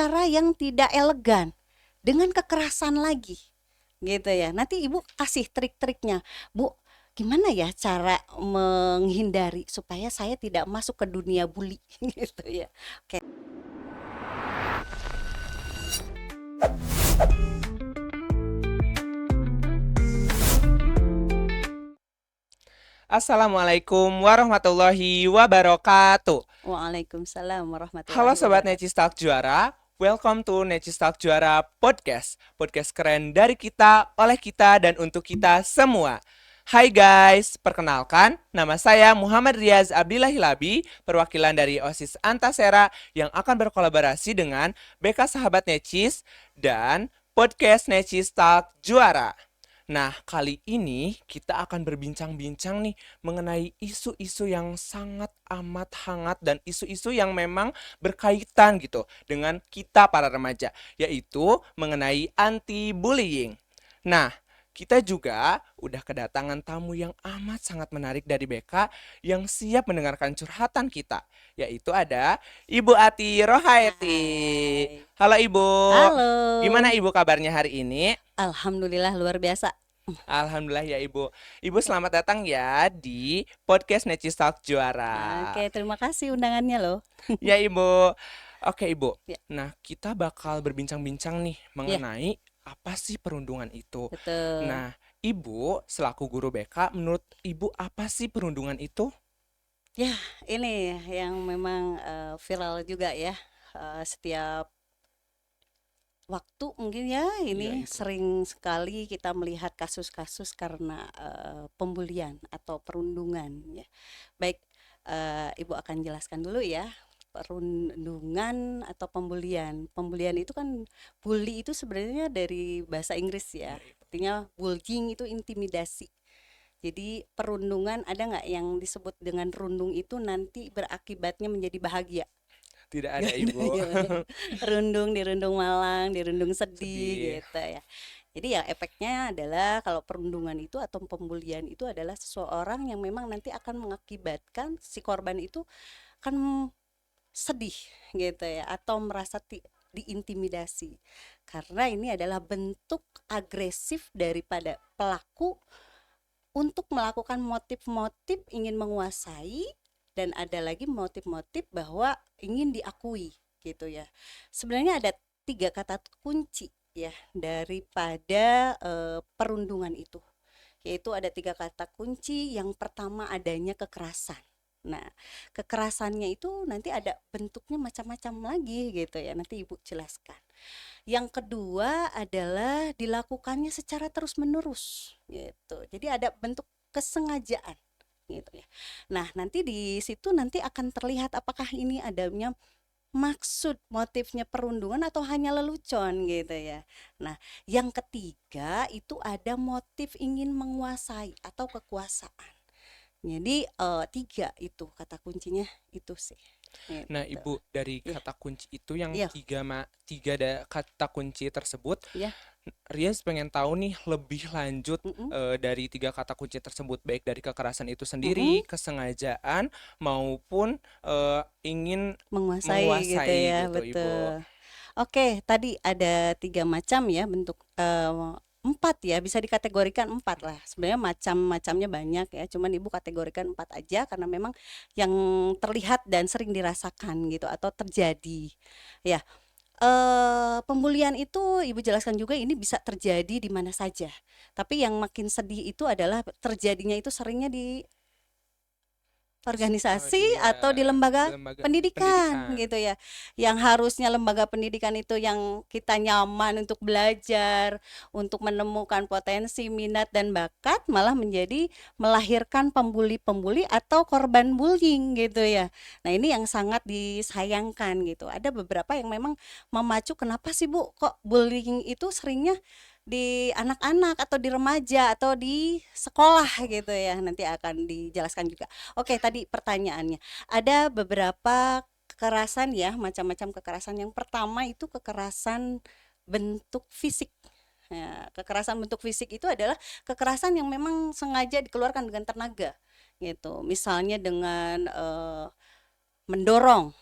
cara yang tidak elegan dengan kekerasan lagi gitu ya. Nanti Ibu kasih trik-triknya. Bu, gimana ya cara menghindari supaya saya tidak masuk ke dunia bully gitu ya. Oke. Assalamualaikum warahmatullahi wabarakatuh. Waalaikumsalam Halo warahmatullahi Sobat wabarakatuh. Necis Talk Juara, welcome to Necis Talk Juara Podcast. Podcast keren dari kita, oleh kita, dan untuk kita semua. Hai guys, perkenalkan, nama saya Muhammad Riaz Abdillah Hilabi, perwakilan dari OSIS Antasera yang akan berkolaborasi dengan BK Sahabat Necis dan Podcast Necis Talk Juara. Nah, kali ini kita akan berbincang-bincang nih mengenai isu-isu yang sangat amat hangat dan isu-isu yang memang berkaitan gitu dengan kita para remaja, yaitu mengenai anti-bullying. Nah, kita juga udah kedatangan tamu yang amat sangat menarik dari BK yang siap mendengarkan curhatan kita, yaitu ada Ibu Ati Rohaeti. Hai. Halo Ibu, Halo. gimana Ibu kabarnya hari ini? Alhamdulillah luar biasa. Alhamdulillah ya Ibu. Ibu selamat datang ya di podcast Necis Talk Juara. Oke, terima kasih undangannya loh. Ya Ibu. Oke Ibu. Ya, Nah, kita bakal berbincang-bincang nih ya, mengenai apa sih perundungan itu. betul. Nah, Ibu selaku guru BK, menurut Ibu apa sih perundungan itu? Ya, ini yang memang viral juga ya. Setiap waktu mungkin ya Iya ini Ibu. sering sekali kita melihat kasus-kasus karena pembulian atau perundungan ya. Baik, Ibu akan jelaskan dulu ya. Perundungan atau pembulian. Pembulian itu kan bully itu sebenarnya dari bahasa Inggris ya. Iya Ibu. Artinya bullying itu intimidasi. Jadi perundungan ada nggak yang disebut dengan rundung itu nanti berakibatnya menjadi bahagia? Tidak ada Gak ada Ibu. ya. Rundung, dirundung malang, dirundung sedih Sedih. gitu ya. Jadi ya efeknya adalah kalau perundungan itu atau pembulian itu adalah seseorang yang memang nanti akan mengakibatkan si korban itu akan sedih gitu ya atau merasa diintimidasi karena ini adalah bentuk agresif daripada pelaku untuk melakukan motif-motif ingin menguasai dan ada lagi motif-motif bahwa ingin diakui gitu ya. Sebenarnya ada tiga kata kunci ya daripada perundungan itu. Yaitu ada tiga kata kunci. Yang pertama adanya kekerasan. Nah, kekerasannya itu nanti ada bentuknya macam-macam lagi gitu ya. Nanti Ibu jelaskan. Yang kedua adalah dilakukannya secara terus-menerus gitu. Jadi ada bentuk kesengajaan gitu ya. Nah, nanti di situ nanti akan terlihat apakah ini adanya maksud motifnya perundungan atau hanya lelucon gitu ya. Nah, yang ketiga itu ada motif ingin menguasai atau kekuasaan. Jadi tiga itu kata kuncinya itu sih. Nah, Gitu. Ibu, dari Ya, kata kunci itu yang iya, tiga kata kunci tersebut, ya. Rias pengen tahu nih lebih lanjut Mm-mm, dari tiga kata kunci tersebut, baik dari kekerasan itu mm-mm. sendiri, kesengajaan, maupun ingin Menguasai gitu menguasai ya, gitu, Ibu. betul. Oke, tadi ada tiga macam ya bentuk empat ya bisa dikategorikan empat lah. Sebenarnya macam-macamnya banyak ya, cuman ibu kategorikan empat aja karena memang yang terlihat dan sering dirasakan gitu atau terjadi. Ya, pembulian itu ibu jelaskan juga ini bisa terjadi di mana saja. Tapi yang makin sedih itu adalah terjadinya itu seringnya di Oh organisasi iya, atau di di lembaga lembaga pendidikan pendidikan. gitu ya. Yang harusnya lembaga pendidikan itu yang kita nyaman untuk belajar, untuk menemukan potensi, minat dan bakat malah menjadi melahirkan pembuli-pembuli atau korban bullying gitu ya. Nah, ini yang sangat disayangkan gitu. Ada beberapa yang memang memacu kenapa sih Bu kok bullying itu seringnya di anak-anak atau di remaja atau di sekolah gitu ya. Nanti akan dijelaskan juga. Oke, tadi pertanyaannya. Ada beberapa kekerasan ya, macam-macam kekerasan. Yang pertama itu kekerasan bentuk fisik. Ya, kekerasan bentuk fisik itu adalah kekerasan yang memang sengaja dikeluarkan dengan tenaga gitu. Misalnya dengan mendorong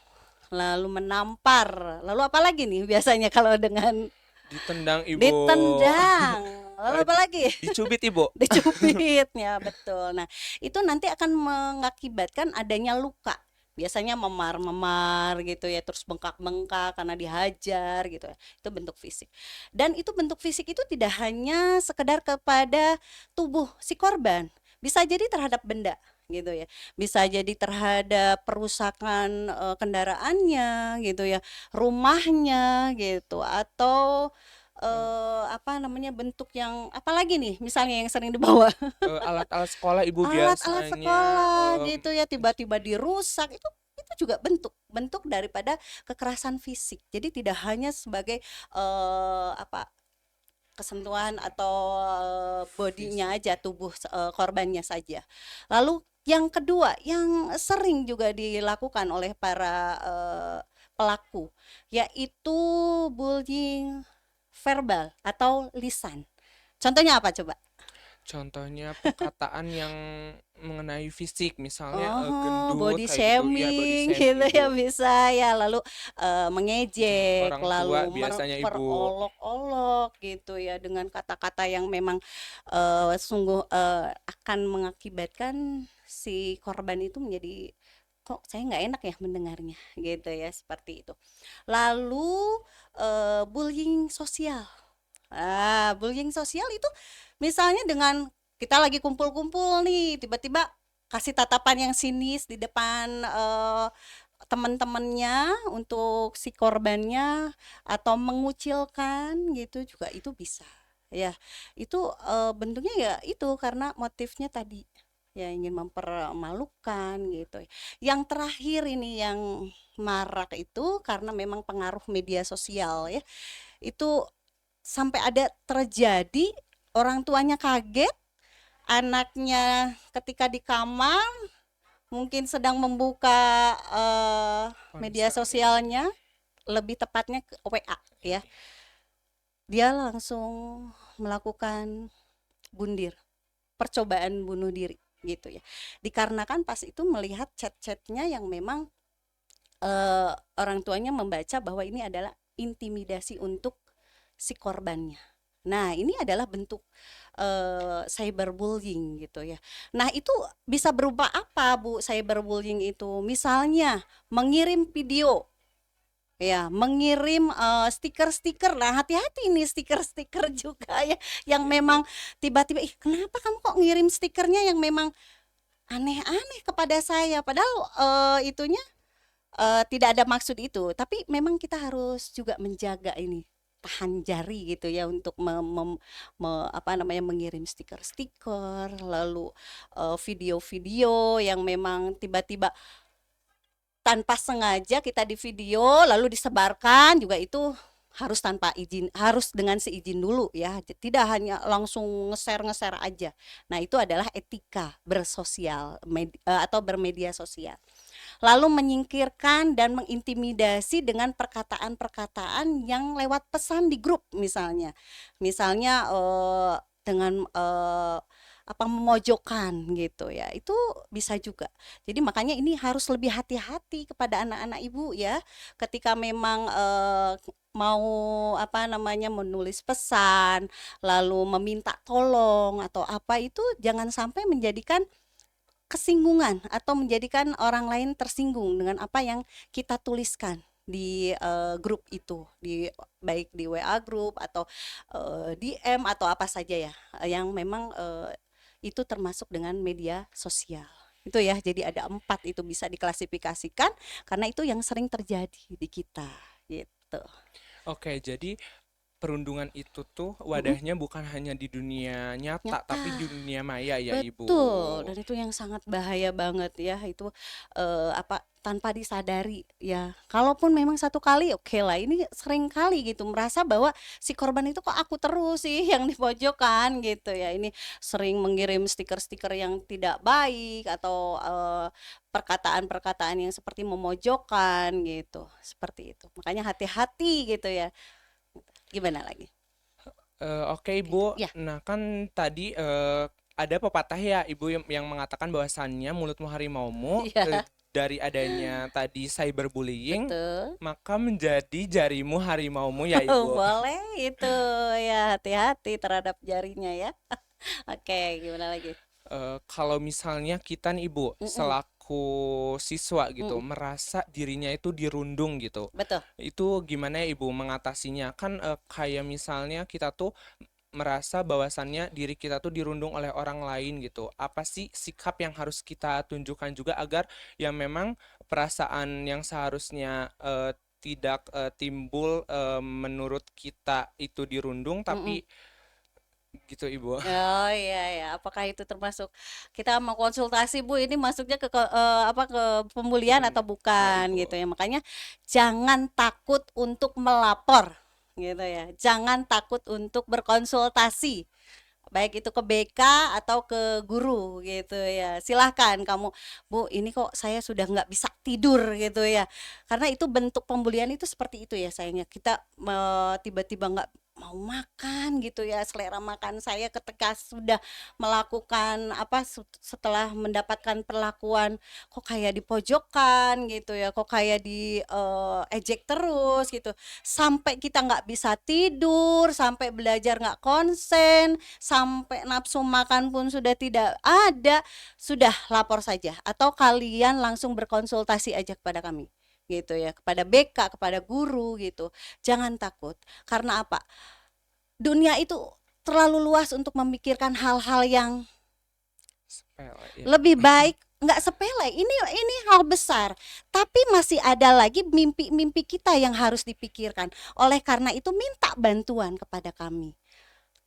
lalu menampar, lalu apa lagi nih biasanya kalau dengan Ditendang ibu. ditendang, lalu Eh, apa lagi? Dicubit ibu. Dicubit, ya betul. Nah, itu nanti akan mengakibatkan adanya luka. Biasanya memar-memar gitu ya, terus bengkak-bengkak karena dihajar gitu ya. Itu bentuk fisik. Dan itu bentuk fisik itu tidak hanya sekedar kepada tubuh si korban, bisa jadi terhadap benda gitu ya. Bisa jadi terhadap perusakan kendaraannya gitu ya, rumahnya gitu, atau apa namanya, bentuk yang apalagi nih misalnya yang sering dibawa? Alat-alat sekolah ibu Alat-alat biasanya. sekolah gitu ya, tiba-tiba dirusak, itu juga bentuk bentuk daripada kekerasan fisik. Jadi tidak hanya sebagai apa, kesentuhan atau bodinya aja, tubuh korbannya saja. Lalu yang kedua yang sering juga dilakukan oleh para pelaku, yaitu bullying verbal atau lisan. Contohnya apa coba? Contohnya perkataan yang mengenai fisik, misalnya Oh, gendut body kayak gitu. Iya, body shaming shaming gitu ya ibu. bisa ya, lalu Untuk mengejek, orang tua lalu biasanya ibu. memperolok-olok gitu ya dengan kata-kata yang memang sungguh akan mengakibatkan si korban itu menjadi, kok saya nggak enak ya mendengarnya gitu ya, seperti itu. Lalu bullying sosial. Bullying sosial itu misalnya dengan kita lagi kumpul-kumpul nih, tiba-tiba kasih tatapan yang sinis di depan teman-temannya untuk si korbannya, atau mengucilkan gitu juga itu bisa. Ya, itu bentuknya ya itu karena motifnya tadi ya ingin mempermalukan gitu. Yang terakhir ini yang marak itu karena memang pengaruh media sosial ya. Itu sampai ada terjadi orang tuanya kaget, anaknya ketika di kamar mungkin sedang membuka media Ponsel ibu. sosialnya, lebih tepatnya ke WA ya. Dia langsung melakukan bundir, percobaan bunuh diri gitu ya. Dikarenakan pas itu melihat chat-chatnya yang memang orang tuanya membaca bahwa ini adalah intimidasi untuk si korbannya. Nah, ini adalah bentuk cyberbullying gitu ya. Nah, itu bisa berupa apa, Bu, cyberbullying itu? Misalnya mengirim video, ya, mengirim stiker-stiker. Nah, hati-hati nih stiker-stiker juga ya, yang Iya ibu. memang tiba-tiba, ih, kenapa kamu kok ngirim stikernya yang memang aneh-aneh kepada saya? Padahal itunya tidak ada maksud itu, tapi memang kita harus juga menjaga ini, tahan jari gitu ya untuk apa namanya, mengirim stiker-stiker, lalu video-video yang memang tiba-tiba tanpa sengaja kita di video lalu disebarkan juga itu harus tanpa izin, harus dengan seizin dulu ya, tidak hanya langsung nge-share aja. Nah, itu adalah etika bersosial atau bermedia sosial. Lalu menyingkirkan dan mengintimidasi dengan perkataan-perkataan yang lewat pesan di grup misalnya. Misalnya dengan apa, memojokkan gitu ya. Itu bisa juga. Jadi makanya ini harus lebih hati-hati kepada anak-anak ibu ya, ketika memang mau apa namanya, menulis pesan, lalu meminta tolong atau apa, itu jangan sampai menjadikan kesinggungan atau menjadikan orang lain tersinggung dengan apa yang kita tuliskan di grup itu, baik di WA grup atau DM atau apa saja ya, yang memang itu termasuk dengan media sosial itu ya. Jadi ada 4 itu bisa diklasifikasikan karena itu yang sering terjadi di kita gitu. Oke, jadi perundungan itu tuh Mm-mm. wadahnya bukan hanya di dunia nyata, tapi Nyata. di dunia maya ya ibu. Betul, dan itu yang sangat bahaya banget ya, itu apa, tanpa disadari ya. Kalaupun memang satu kali oke lah, ini sering kali gitu merasa bahwa si korban itu kok aku terus sih yang dipojokkan gitu ya. Ini sering mengirim stiker-stiker yang tidak baik atau perkataan-perkataan yang seperti memojokkan gitu, seperti itu. Makanya hati-hati gitu ya. Gimana lagi? Oke ibu, Ya, nah kan tadi ada pepatah ya ibu yang mengatakan bahwasannya mulutmu harimaumu, ya. dari adanya tadi cyberbullying, Betul. maka menjadi jarimu harimaumu ya Ibu. Boleh itu ya, hati-hati terhadap jarinya ya. Oke, gimana lagi? Kalau misalnya kita nih Ibu, Mm-mm, selaku siswa gitu, mm-mm. merasa dirinya itu dirundung gitu. Betul. Itu gimana ya Ibu mengatasinya? Kan kayak misalnya kita tuh merasa bahwasannya diri kita tuh dirundung oleh orang lain gitu. Apa sih sikap yang harus kita tunjukkan juga agar ya memang perasaan yang seharusnya tidak timbul menurut kita itu dirundung, Mm-mm. tapi gitu Ibu. Oh iya ya, apakah itu termasuk kita mau konsultasi Bu, ini masuknya apa ke pembulian atau Ya bukan Ibu. gitu ya. Makanya jangan takut untuk melapor gitu ya. Jangan takut untuk berkonsultasi. Baik itu ke BK atau ke guru gitu ya. Silahkan kamu, Bu, ini kok saya sudah nggak bisa tidur gitu ya. Karena itu bentuk pembulian itu seperti itu ya sayangnya. Kita tiba-tiba nggak mau makan gitu ya, selera makan saya ketika sudah melakukan apa setelah mendapatkan perlakuan kok kayak dipojokkan gitu ya, kok kayak di ejek terus gitu, sampai kita nggak bisa tidur, sampai belajar nggak konsen, sampai nafsu makan pun sudah tidak ada, sudah lapor saja atau kalian langsung berkonsultasi aja kepada kami gitu ya, kepada BK, kepada guru gitu. Jangan takut. Karena apa? Dunia itu terlalu luas untuk memikirkan hal-hal yang Sepele ya. lebih baik. Nggak sepele, ini hal besar, tapi masih ada lagi mimpi-mimpi kita yang harus dipikirkan. Oleh karena itu minta bantuan kepada kami.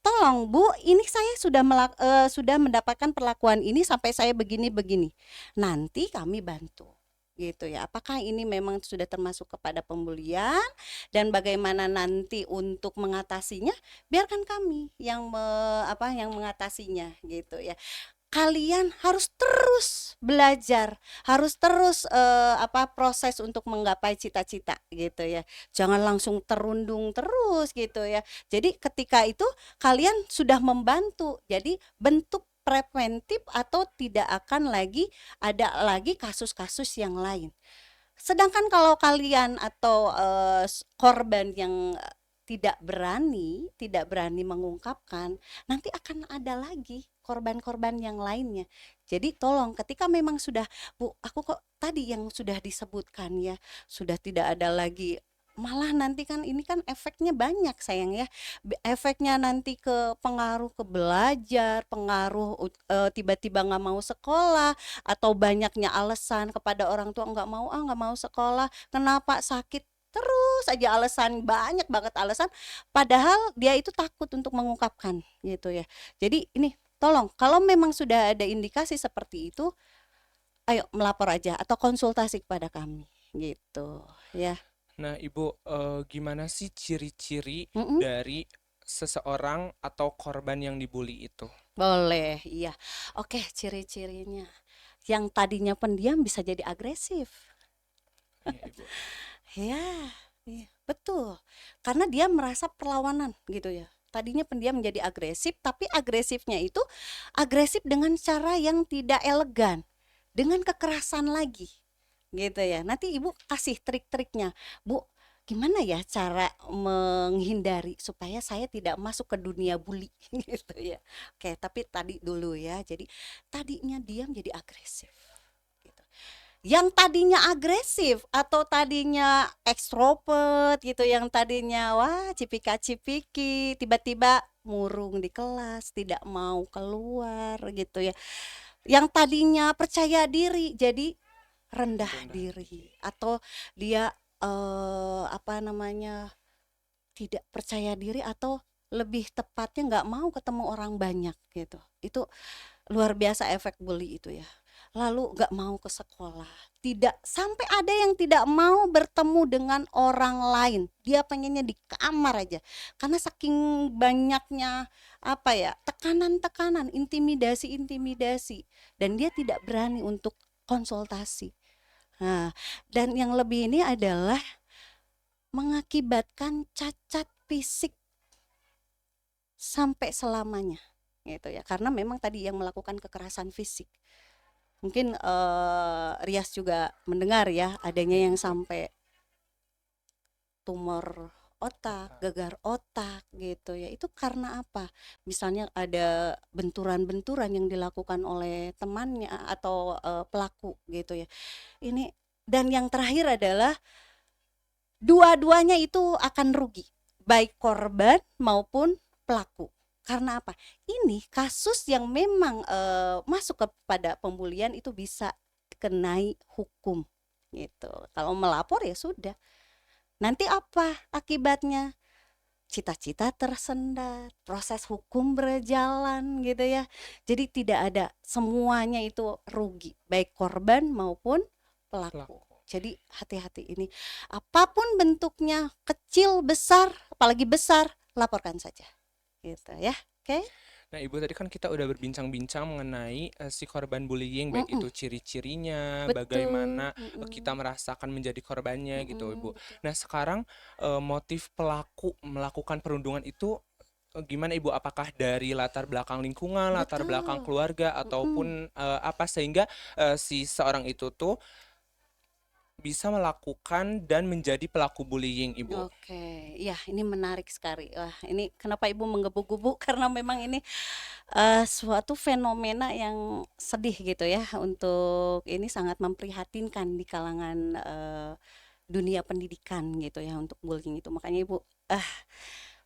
Tolong Bu, ini saya sudah mendapatkan perlakuan ini sampai saya begini-begini. Nanti kami bantu gitu ya. Apakah ini memang sudah termasuk kepada pembulian dan bagaimana nanti untuk mengatasinya? Biarkan kami yang yang mengatasinya gitu ya. Kalian harus terus belajar, harus terus proses untuk menggapai cita-cita gitu ya. Jangan langsung terundung terus gitu ya. Jadi ketika itu kalian sudah membantu. Jadi bentuk preventif atau tidak akan lagi ada lagi kasus-kasus yang lain. Sedangkan kalau kalian atau korban yang tidak berani mengungkapkan, nanti akan ada lagi korban-korban yang lainnya. Jadi tolong ketika memang sudah, Bu, aku kok tadi yang sudah disebutkan ya, sudah tidak ada lagi, malah nanti kan ini kan efeknya banyak sayang ya. Efeknya nanti ke pengaruh ke belajar, pengaruh tiba-tiba nggak mau sekolah, atau banyaknya alasan kepada orang tua, nggak mau sekolah, kenapa sakit, terus aja alasan, banyak banget alasan, padahal dia itu takut untuk mengungkapkan gitu ya. Jadi ini tolong kalau memang sudah ada indikasi seperti itu, ayo melapor aja atau konsultasi kepada kami gitu ya. Nah, Ibu, gimana sih ciri-ciri Mm-mm. dari seseorang atau korban yang dibully itu? Boleh, iya. Oke, ciri-cirinya. Yang tadinya pendiam bisa jadi agresif. Iya, Ibu. Ya, iya, betul. Karena dia merasa perlawanan gitu ya. Tadinya pendiam menjadi agresif, tapi agresifnya itu agresif dengan cara yang tidak elegan, dengan kekerasan lagi. Gitu ya. Nanti Ibu kasih trik-triknya. Bu, gimana ya cara menghindari supaya saya tidak masuk ke dunia bully gitu ya. Oke, tapi tadi dulu ya. Jadi tadinya diam jadi agresif gitu. Yang tadinya agresif atau tadinya ekstrovert gitu, yang tadinya wah cipika-cipiki, tiba-tiba murung di kelas, tidak mau keluar gitu ya. Yang tadinya percaya diri jadi rendah Rendah diri, diri. atau dia tidak percaya diri, atau lebih tepatnya nggak mau ketemu orang banyak gitu. Itu luar biasa efek bully itu ya. Lalu nggak mau ke sekolah, tidak, sampai ada yang tidak mau bertemu dengan orang lain, dia pengennya di kamar aja karena saking banyaknya tekanan-tekanan, intimidasi, dan dia tidak berani untuk konsultasi. Nah, dan yang lebih ini adalah mengakibatkan cacat fisik sampai selamanya gitu ya, karena memang tadi yang melakukan kekerasan fisik. Mungkin Rias juga mendengar ya adanya Iya yang Ibu. sampai tumor otak, Otak. gegar otak gitu ya. Itu karena apa? Misalnya ada benturan-benturan yang dilakukan oleh temannya atau pelaku gitu ya. Ini dan yang terakhir adalah dua-duanya itu akan rugi, baik korban maupun pelaku. Karena apa? Ini kasus yang memang masuk kepada pembulian itu bisa kenai hukum gitu. Kalau melapor ya sudah. Nanti apa akibatnya? Cita-cita tersendat, proses hukum berjalan gitu ya. Jadi tidak ada, semuanya itu rugi, baik korban maupun pelaku. Pelaku. Jadi hati-hati ini, apapun bentuknya, kecil, besar, apalagi besar, laporkan saja. Gitu ya. Oke? Nah, Ibu tadi kan kita udah berbincang-bincang mengenai si korban bullying, baik Mm-mm, itu ciri-cirinya, betul. bagaimana kita merasakan menjadi korbannya gitu, Ibu. Betul. Nah, sekarang motif pelaku melakukan perundungan itu gimana Ibu? Apakah dari latar belakang lingkungan, latar belakang Betul. keluarga, Mm-mm. ataupun apa sehingga si seorang itu tuh bisa melakukan dan menjadi pelaku bullying, Ibu? Oke, ya ini menarik sekali. Wah, ini kenapa Ibu menggebu-gebu? Karena memang ini suatu fenomena yang sedih gitu ya. Untuk ini sangat memprihatinkan di kalangan dunia pendidikan gitu ya untuk bullying itu. Makanya Ibu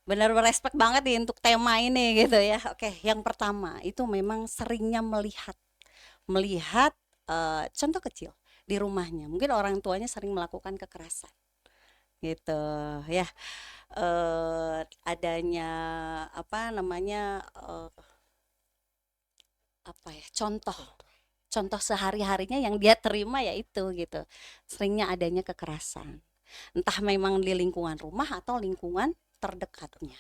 benar respect banget nih untuk tema ini gitu ya. Oke, yang pertama itu memang seringnya melihat melihat contoh kecil di rumahnya. Mungkin orang tuanya sering melakukan kekerasan gitu ya. Adanya apa namanya, apa ya, contoh Contoh. contoh sehari-harinya yang dia terima yaitu gitu, seringnya adanya kekerasan. Entah memang di lingkungan rumah atau lingkungan terdekatnya,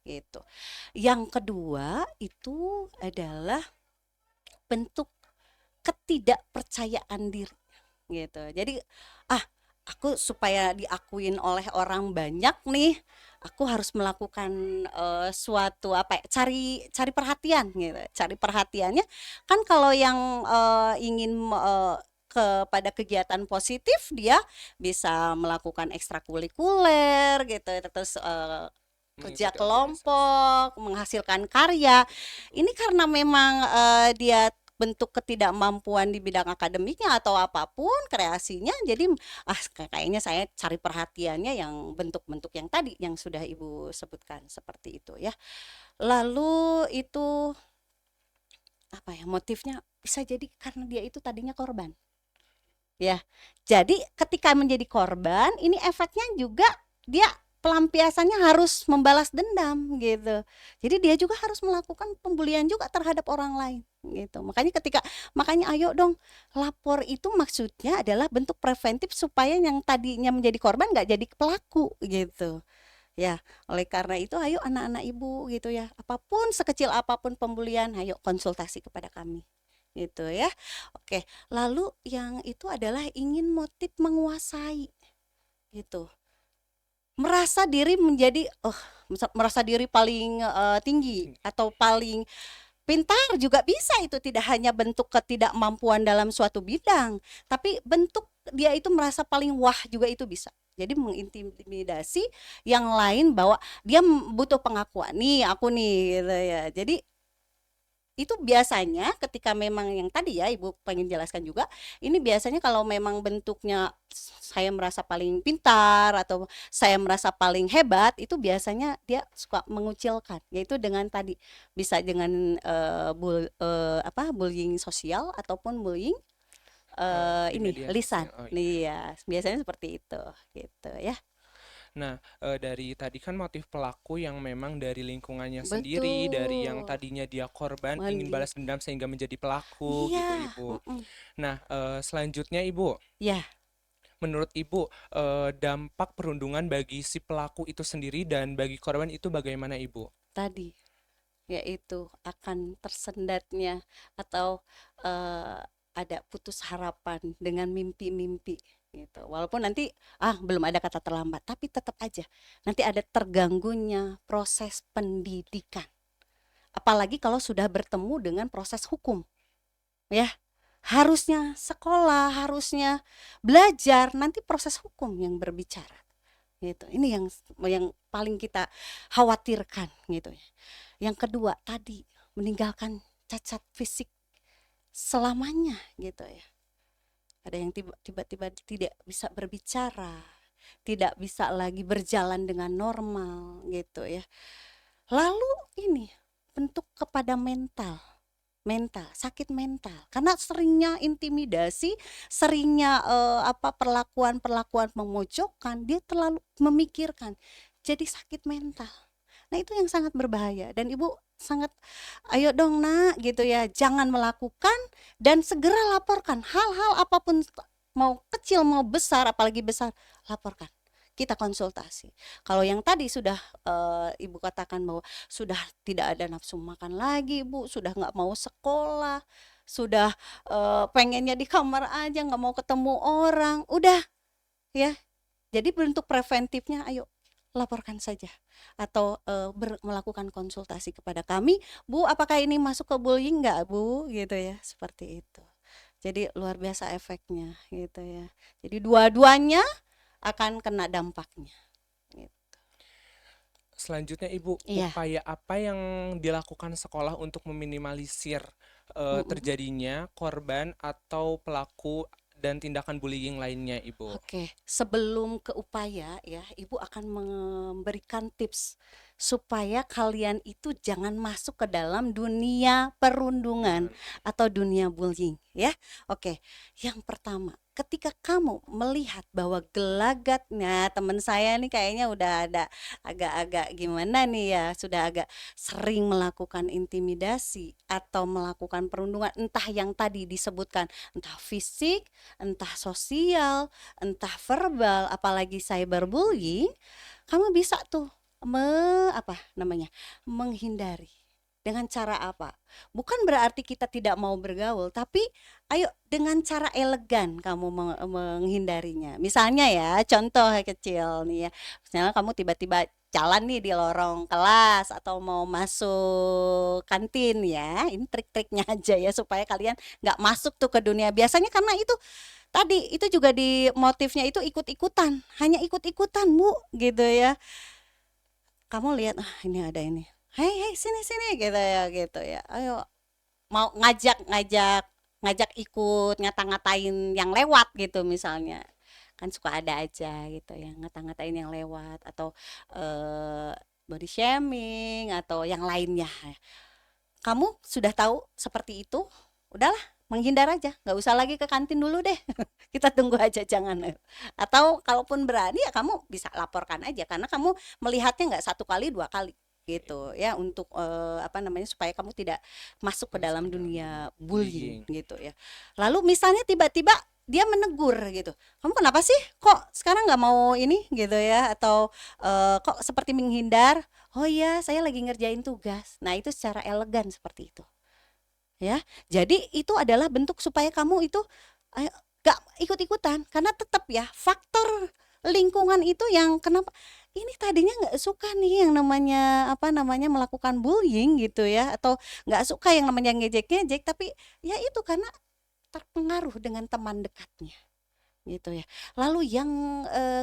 gitu. Yang kedua itu adalah bentuk ketidakpercayaan diri, gitu. Jadi, "Ah, aku supaya diakuin oleh orang banyak nih, aku harus melakukan suatu apa ya, cari cari perhatian gitu. Cari perhatiannya kan kalau yang ingin kepada kegiatan positif dia bisa melakukan ekstrakurikuler gitu, terus kerja Mengikuti organisasi. kelompok, menghasilkan karya. Ini karena memang dia bentuk ketidakmampuan di bidang akademiknya atau apapun kreasinya, jadi kayaknya saya cari perhatiannya yang bentuk-bentuk yang tadi yang sudah Ibu sebutkan seperti itu ya. Lalu itu apa ya, motifnya bisa jadi karena dia itu tadinya korban ya. Jadi ketika menjadi korban ini efeknya juga dia pelampiasannya harus membalas dendam gitu. Jadi dia juga harus melakukan pembulian juga terhadap orang lain gitu. Makanya ayo dong, lapor itu maksudnya adalah bentuk preventif supaya yang tadinya menjadi korban nggak jadi pelaku gitu. Ya, oleh karena itu ayo anak-anak Ibu gitu ya. Apapun sekecil apapun pembulian, ayo konsultasi kepada kami. Gitu ya. Oke, lalu yang itu adalah ingin motif menguasai gitu. Merasa diri menjadi merasa diri paling tinggi Tinggi. atau paling pintar juga bisa, itu tidak hanya bentuk ketidakmampuan dalam suatu bidang, tapi bentuk dia itu merasa paling wah juga itu bisa. Jadi mengintimidasi yang lain bahwa dia butuh pengakuan nih, aku nih gitu ya. Jadi itu biasanya ketika memang yang tadi ya Ibu pengen jelaskan juga, ini biasanya kalau memang bentuknya saya merasa paling pintar atau saya merasa paling hebat, itu biasanya dia suka mengucilkan, yaitu dengan tadi bisa dengan bullying sosial ataupun bullying Di ini media lisan. sosial. Oh iya. Nih ya, biasanya seperti itu gitu ya. Nah, dari tadi kan motif pelaku yang memang dari lingkungannya sendiri, dari yang Betul. tadinya dia korban ingin Mandi. balas dendam sehingga menjadi pelaku Iya, gitu, Ibu. mm-mm. Nah, selanjutnya Ibu, Ya, menurut Ibu, dampak perundungan bagi si pelaku itu sendiri dan bagi korban itu bagaimana, Ibu? tadi yaitu akan tersendatnya atau eh, ada putus harapan dengan mimpi-mimpi gitu. Walaupun nanti belum ada kata terlambat, tapi tetap aja nanti ada terganggunya proses pendidikan. Apalagi kalau sudah bertemu dengan proses hukum, ya. harusnya sekolah, harusnya belajar, nanti proses hukum yang berbicara gitu. Ini yang paling kita khawatirkan gitu ya. Yang kedua tadi, meninggalkan cacat fisik selamanya gitu ya. Ada yang tiba-tiba tidak bisa berbicara, tidak bisa lagi berjalan dengan normal gitu ya. Lalu ini bentuk kepada sakit mental karena seringnya intimidasi, seringnya perlakuan-perlakuan memojokkan, dia terlalu memikirkan, jadi sakit mental. Nah, itu yang sangat berbahaya dan Ibu sangat, ayo dong Nak gitu ya, jangan melakukan dan segera laporkan hal-hal apapun, mau kecil mau besar, apalagi besar, laporkan. Kita konsultasi. Kalau yang tadi sudah Ibu katakan bahwa sudah tidak ada nafsu makan lagi, Ibu sudah nggak mau sekolah, sudah pengennya di kamar aja, nggak mau ketemu orang, udah ya. Jadi bentuk preventifnya, ayo laporkan saja atau melakukan konsultasi kepada kami, Bu, apakah ini masuk ke bullying nggak Bu, gitu ya, seperti itu. Jadi luar biasa efeknya, gitu ya. Jadi dua-duanya akan kena dampaknya. Gitu. Selanjutnya Ibu, Iya. upaya apa yang dilakukan sekolah untuk meminimalisir Mm-mm. terjadinya korban atau pelaku dan tindakan bullying lainnya, Ibu? Oke, sebelum ke upaya ya, Ibu akan memberikan tips supaya kalian itu jangan masuk ke dalam dunia perundungan atau dunia bullying ya. Oke, yang pertama, ketika kamu melihat bahwa gelagatnya teman saya nih kayaknya udah ada agak-agak gimana nih ya, sudah agak sering melakukan intimidasi atau melakukan perundungan, entah yang tadi disebutkan, entah fisik, entah sosial, entah verbal, apalagi cyberbullying, kamu bisa tuh menghindari. Dengan cara apa? Bukan berarti kita tidak mau bergaul, tapi ayo dengan cara elegan kamu menghindarinya. Misalnya ya, contoh kecil nih ya. Misalnya kamu tiba-tiba jalan nih di lorong kelas atau mau masuk kantin ya. Ini trik-triknya aja ya supaya kalian nggak masuk tuh ke dunia. Biasanya karena itu tadi itu juga di motifnya itu ikut-ikutan, hanya ikut-ikutan Bu, gitu ya. Kamu lihat, ah ini ada ini, hei hei sini sini gitu ya, ayo mau ngajak ikut ngata-ngatain yang lewat gitu misalnya, kan suka ada aja gitu ya ngata-ngatain yang lewat atau body shaming atau yang lainnya. Kamu sudah tahu seperti itu, udahlah menghindar aja, nggak usah lagi ke kantin dulu deh. Kita tunggu aja jangan. Atau kalaupun berani ya kamu bisa laporkan aja karena kamu melihatnya nggak satu kali dua kali gitu ya untuk supaya kamu tidak masuk ke Masuk dalam ke dalam dunia dunia bullying bullying. gitu ya. Lalu misalnya tiba-tiba dia menegur gitu, kamu kenapa sih kok sekarang nggak mau ini gitu ya, atau kok seperti menghindar. Oh iya, saya lagi ngerjain tugas. Nah, itu secara elegan seperti itu. Ya. Jadi itu adalah bentuk supaya kamu itu eh, gak ikut-ikutan karena tetap ya faktor lingkungan itu yang kenapa ini tadinya nggak suka nih yang namanya melakukan bullying gitu ya, atau nggak suka yang namanya ngejek-ngejek, tapi ya itu karena terpengaruh dengan teman dekatnya gitu ya. Lalu yang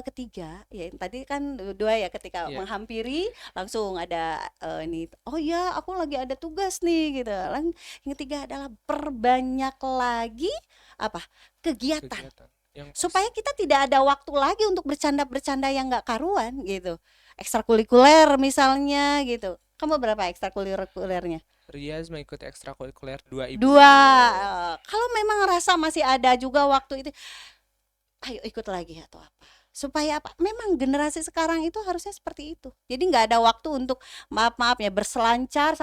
ketiga, ya yang tadi kan dua ya, ketika Iya, menghampiri langsung ada ini, oh ya aku lagi ada tugas nih gitu. Yang ketiga adalah perbanyak lagi apa? Kegiatan kegiatan yang supaya positif. kita tidak ada waktu lagi untuk bercanda-bercanda yang nggak karuan gitu. Ekstrakurikuler misalnya gitu. Kamu berapa ekstrakurikulernya? Riaz mengikuti ekstrakurikuler 2 Ibu. Dua. Kalau memang rasa masih ada juga waktu itu, ayo ikut lagi atau apa, supaya apa, memang generasi sekarang itu harusnya seperti itu, jadi nggak ada waktu untuk maaf ya berselancar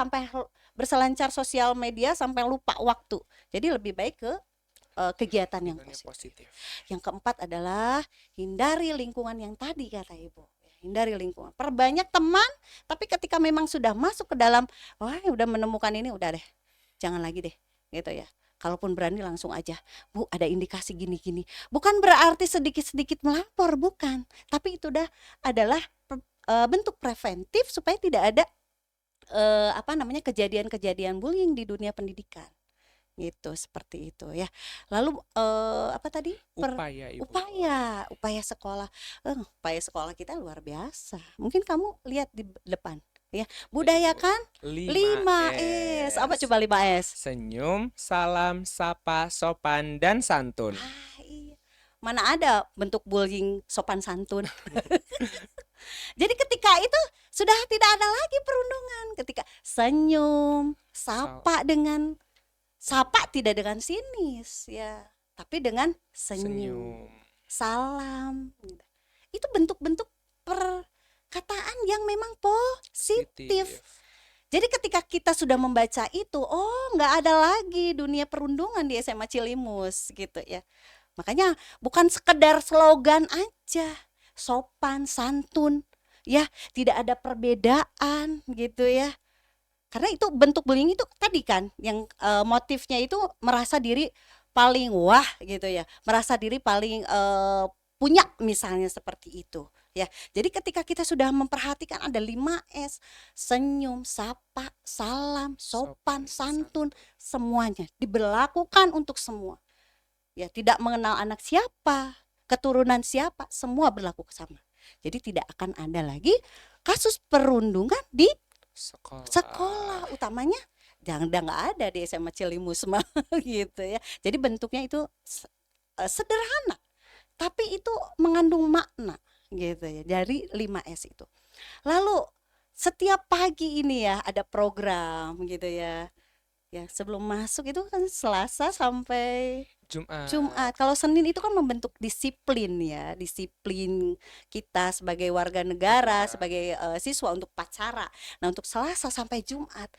sosial media sampai lupa waktu, jadi lebih baik ke kegiatan yang Kegiatan yang positif. positif. Yang keempat adalah hindari lingkungan yang tadi kata Ibu, hindari lingkungan, perbanyak teman, tapi ketika memang sudah masuk ke dalam, wah udah menemukan ini, udah deh jangan lagi deh gitu ya. Kalaupun berani langsung aja, Bu ada indikasi gini-gini. Bukan berarti sedikit-sedikit melapor, bukan. Tapi itu adalah bentuk preventif supaya tidak ada kejadian-kejadian bullying di dunia pendidikan gitu, seperti itu ya. Lalu apa tadi? Upaya Ibu. Upaya sekolah. Upaya sekolah kita luar biasa. Mungkin kamu lihat di depan ya, budayakan 5S. Apa 5S. coba 5S? Senyum, salam, sapa, sopan, dan santun. Iya. Mana ada bentuk bullying sopan santun. Jadi ketika itu sudah tidak ada lagi perundungan. Ketika senyum, sapa tidak dengan sinis ya, tapi dengan senyum, Senyum. salam. Itu bentuk-bentuk perkataan yang memang positif. Positif. Jadi ketika kita sudah membaca itu, oh nggak ada lagi dunia perundungan di SMA Cilimus gitu ya. Makanya bukan sekedar slogan aja, sopan, santun, ya tidak ada perbedaan gitu ya. Karena itu bentuk bullying itu tadi kan yang motifnya itu merasa diri paling wah gitu ya, merasa diri paling punya misalnya seperti itu ya. Jadi ketika kita sudah memperhatikan ada 5S, senyum, sapa, salam, sopan, santun, semuanya diberlakukan untuk semua. Ya, tidak mengenal anak siapa, keturunan siapa, semua berlaku sama. Jadi tidak akan ada lagi kasus perundungan di sekolah, utamanya jangan nggak ada di SMA Cilimus mah gitu ya. Jadi bentuknya itu sederhana, tapi itu mengandung makna gitu ya dari 5S itu. Lalu setiap pagi ini ya ada program gitu ya. Ya, sebelum masuk itu kan Selasa sampai Jumat. Kalau Senin itu kan membentuk disiplin ya, disiplin kita sebagai warga negara, sebagai siswa untuk upacara. Nah, untuk Selasa sampai Jumat,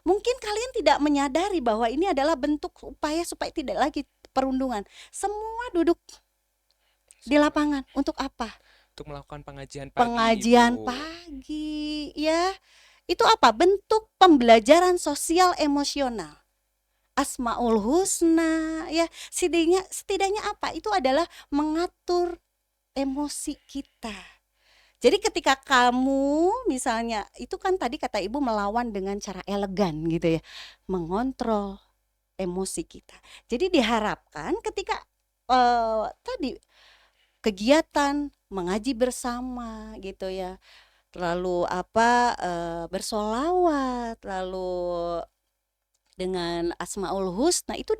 mungkin kalian tidak menyadari bahwa ini adalah bentuk upaya supaya tidak lagi perundungan. Semua duduk di lapangan untuk apa? Untuk melakukan pengajian pagi. Pengajian pagi, ya. Itu apa? Bentuk pembelajaran sosial emosional. Asmaul Husna ya, setidaknya apa? Itu adalah mengatur emosi kita. Jadi ketika kamu misalnya itu kan tadi kata Ibu melawan dengan cara elegan gitu ya, mengontrol emosi kita. Jadi diharapkan ketika tadi kegiatan mengaji bersama gitu ya, lalu bersolawat, lalu dengan Asmaul Husna itu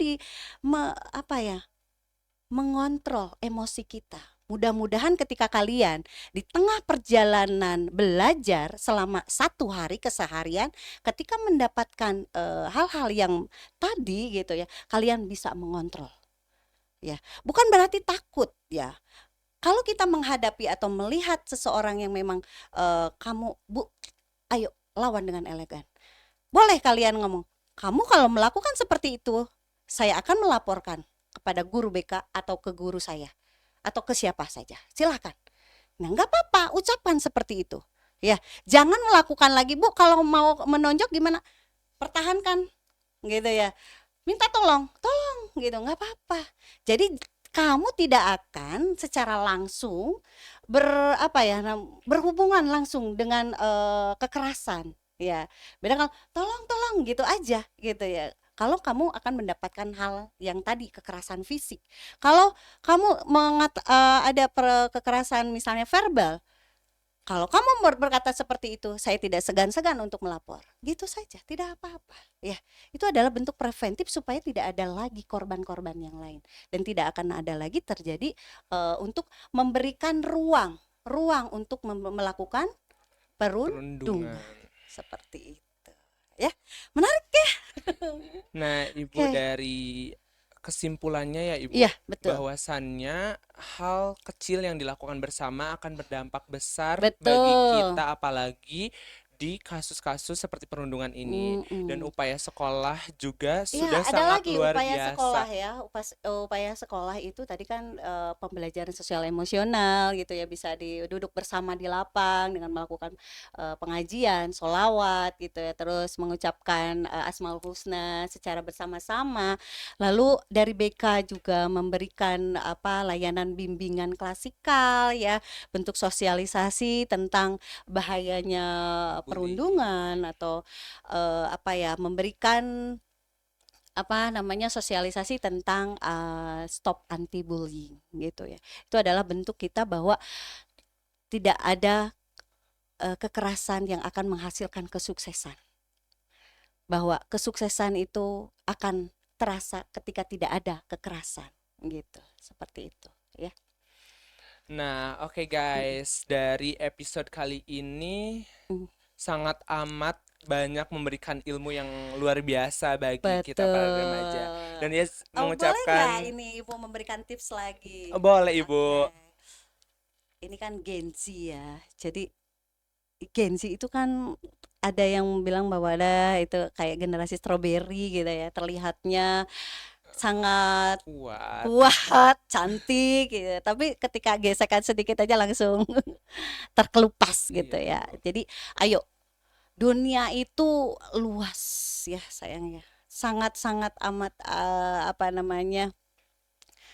mengontrol emosi kita. Mudah-mudahan ketika kalian di tengah perjalanan belajar selama 1 hari keseharian, ketika mendapatkan hal-hal yang tadi gitu ya, kalian bisa mengontrol. Ya, bukan berarti takut ya. Kalau kita menghadapi atau melihat seseorang yang memang kamu, Bu, ayo lawan dengan elegan. Boleh kalian ngomong, kamu kalau melakukan seperti itu, saya akan melaporkan kepada guru BK atau ke guru saya atau ke siapa saja. Silakan. Nah, nggak apa-apa, ucapan seperti itu. Ya, jangan melakukan lagi, Bu. Kalau mau menonjok gimana? Pertahankan, gitu ya. Minta tolong, gitu, nggak apa-apa. Jadi kamu tidak akan secara langsung berhubungan langsung dengan kekerasan. Ya, beda kalau tolong gitu aja gitu ya. Kalau kamu akan mendapatkan hal yang tadi kekerasan fisik. Kalau kamu ada kekerasan misalnya verbal, kalau kamu berkata seperti itu, saya tidak segan-segan untuk melapor. Gitu saja, tidak apa-apa. Ya, itu adalah bentuk preventif supaya tidak ada lagi korban-korban yang lain dan tidak akan ada lagi terjadi untuk memberikan ruang untuk melakukan perundungan. Seperti itu. Ya, menarik ya. Nah, Ibu dari kesimpulannya ya Ibu, iya, betul. bahwasannya hal kecil yang dilakukan bersama akan berdampak besar betul. bagi kita, apalagi di kasus-kasus seperti perundungan ini. Dan upaya sekolah juga sudah sangat luar biasa. Sekolah ya, upaya sekolah itu tadi kan pembelajaran sosial emosional gitu ya, bisa duduk bersama di lapang dengan melakukan pengajian, sholawat gitu ya, terus mengucapkan Asmaul Husna secara bersama-sama. Lalu dari BK juga memberikan layanan bimbingan klasikal ya, bentuk sosialisasi tentang bahayanya perundungan atau memberikan apa namanya sosialisasi tentang stop anti bullying gitu ya. Itu adalah bentuk kita bahwa tidak ada kekerasan yang akan menghasilkan kesuksesan. Bahwa kesuksesan itu akan terasa ketika tidak ada kekerasan gitu. Seperti itu ya. Nah, oke Mm, guys, dari episode kali ini mm. sangat amat banyak memberikan ilmu yang luar biasa bagi kita para remaja. Betul. Dan ya Oh, boleh nggak mengucapkan, ini Ibu memberikan tips lagi? oh, boleh Oke. Ibu. Ini kan Gen Z ya. Jadi Gen Z itu kan ada yang bilang bahwa ada itu kayak generasi stroberi gitu ya. Terlihatnya sangat Kuat. kuat, cantik gitu. Tapi ketika gesekan sedikit aja langsung terkelupas gitu Iya ya. Ibu. Jadi ayo, dunia itu luas ya sayang ya. Sangat-sangat amat apa namanya?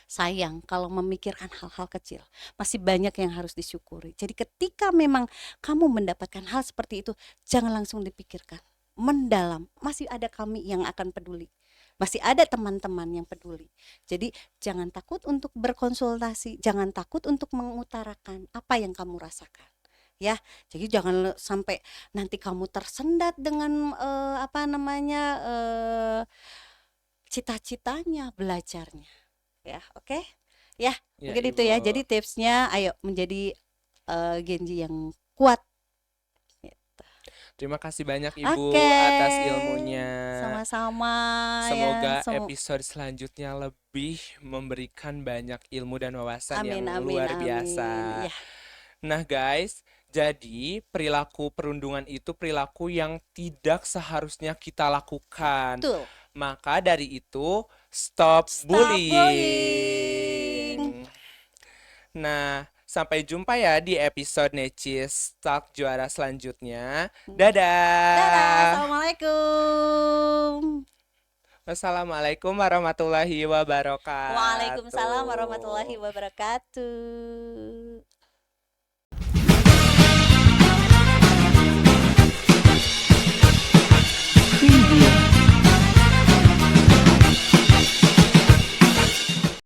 Sayang kalau memikirkan hal-hal kecil. Masih banyak yang harus disyukuri. Jadi ketika memang kamu mendapatkan hal seperti itu, jangan langsung dipikirkan. Mendalam, masih ada kami yang akan peduli. Masih ada teman-teman yang peduli. Jadi jangan takut untuk berkonsultasi, jangan takut untuk mengutarakan apa yang kamu rasakan. Ya, jadi jangan sampai nanti kamu tersendat dengan apa namanya cita-citanya, belajarnya. Ya, oke. Ya, Ya mungkin itu Ibu. ya. Jadi tipsnya ayo menjadi Genji yang kuat. Terima kasih banyak Oke. Ibu atas ilmunya. Sama-sama ya. Semoga episode selanjutnya lebih memberikan banyak ilmu dan wawasan yang Amin amin luar amin. biasa. Ya, Nah, guys, jadi perilaku perundungan itu perilaku yang tidak seharusnya kita lakukan. betul. Maka dari itu, stop Stop bullying. bullying. Nah, sampai jumpa ya di episode Necis Talk Juara selanjutnya. Dadah, Dadah. assalamualaikum. Wassalamualaikum warahmatullahi wabarakatuh. Waalaikumsalam warahmatullahi wabarakatuh.